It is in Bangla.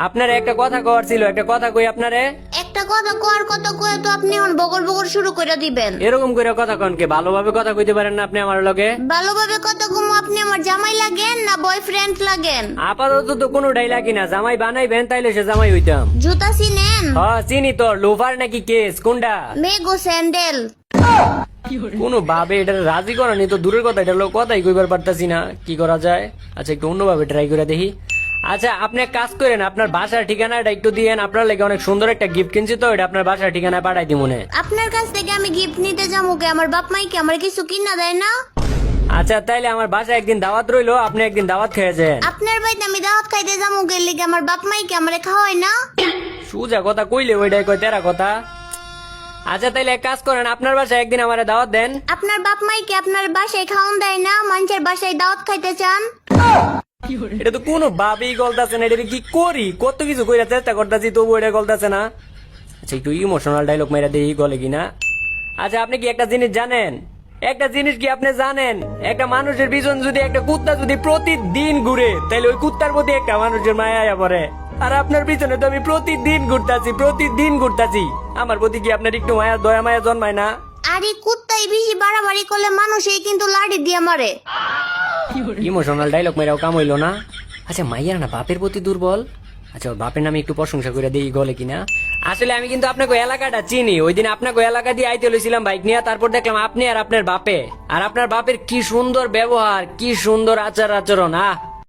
আপনার একটা কথা কওয়ার ছিল, একটা কথা কই আপনারে। একটা কথা কর কথা কয়ে তো আপনি এখন বগর বগর শুরু করে দিবেন। এরকম করে কথা কনকে, ভালোভাবে কথা কইতে পারেন না আপনি আমার লগে? ভালোভাবে কথা কমু, আপনি আমার জামাই লাগেন না বয়ফ্রেন্ড লাগেন? আপাতত তো কোনোটাই লাগি না, জামাই বানাইবেন তাইলে সে জামাই হইতাম। জুতা চিনেন? হ্যাঁ চিনি। তোর লোফার নাকি কেস কোনটা? মেগো স্যান্ডেল। কোন ভাবে এটা রাজি করানি তো দূরের কথা, এটা লোক কথাই কইবার পারতাছি না। কি করা যায়? আচ্ছা একটু অন্যভাবে ট্রাই করে দেখি। আচ্ছা আপনি এক কাজ করেন, আপনার বাসার ঠিকানাটা একটু দিয়েন। আপনার লাগে অনেক সুন্দর একটা গিফট কিনছি তো, এটা আপনার বাসার ঠিকানায় পাঠাই দিব মনে। আপনার কাছ থেকে আমি গিফট নিতে যাবো কে? আমার বাপ মাই কি আমার কিছু কিনা দেয় না? আচ্ছা তাইলে আমার বাসায় একদিন দাওয়াত রইলো, আপনি একদিন দাওয়াত খেয়েছেন। আপনার বাড়িতে আমি দাওয়াত খাইতে যাবো কে লিগে? আমার বাপ মাই কি আমারে খাওয়ায় না? সুজা কথা কইলে ওইটাই কয় তেরা কথা। আচ্ছা তাইলে এক কাজ করেন, আপনার বাসায় একদিন আমার দাওয়াত দেন। আপনার বাপ মাই কি আপনার বাসায় খাওয়ান দেয় না? মানুষের বাসায় দাওয়াত খাইতে চান? এটা তো কোনো ভাবেই গলতাছে না, এটা কি করি? কত কিছু কইরা চেষ্টা করতেছি তবু এটা গলতাছে না। আচ্ছা একটু ইমোশনাল ডায়লগ মেরা দেই, গলে কিনা। আচ্ছা আপনি কি একটা জিনিস জানেন? একটা জিনিস কি আপনি জানেন? একটা মানুষের পিছন যদি একটা কুত্তা যদি প্রতিদিন ঘুরে, তাহলে ওই কুত্তার প্রতি একটা মানুষের মায়া আয়া পড়ে। আর আপনার পিছনে তো আমি প্রতিদিন ঘুরতাছি। আমার প্রতি কি আপনার একটু মায়া, দয়া মায়া জন্মায় না? আরে কুত্তাই বেশি বাড়াবাড়ি করলে মানুষই কিন্তু লাড়ি দিয়ে মারে। ইমোশনাল ডায়লগ মেরাও কাম হইলো না। আচ্ছা মাইয়ার না বাপের প্রতি দুর্বল। আচ্ছা ওর বাপের নামে একটু প্রশংসা করে দেই, গলে কিনা। আসলে আমি কিন্তু আপনাকে এলাকাটা চিনি। ওই দিন আপনাকে এলাকা দিয়ে আইতে লইছিলাম বাইক নিয়ে, তারপর দেখলাম আপনি আর আপনার বাপে, আর আপনার বাপের কি সুন্দর ব্যবহার, কি সুন্দর আচার আচরণ।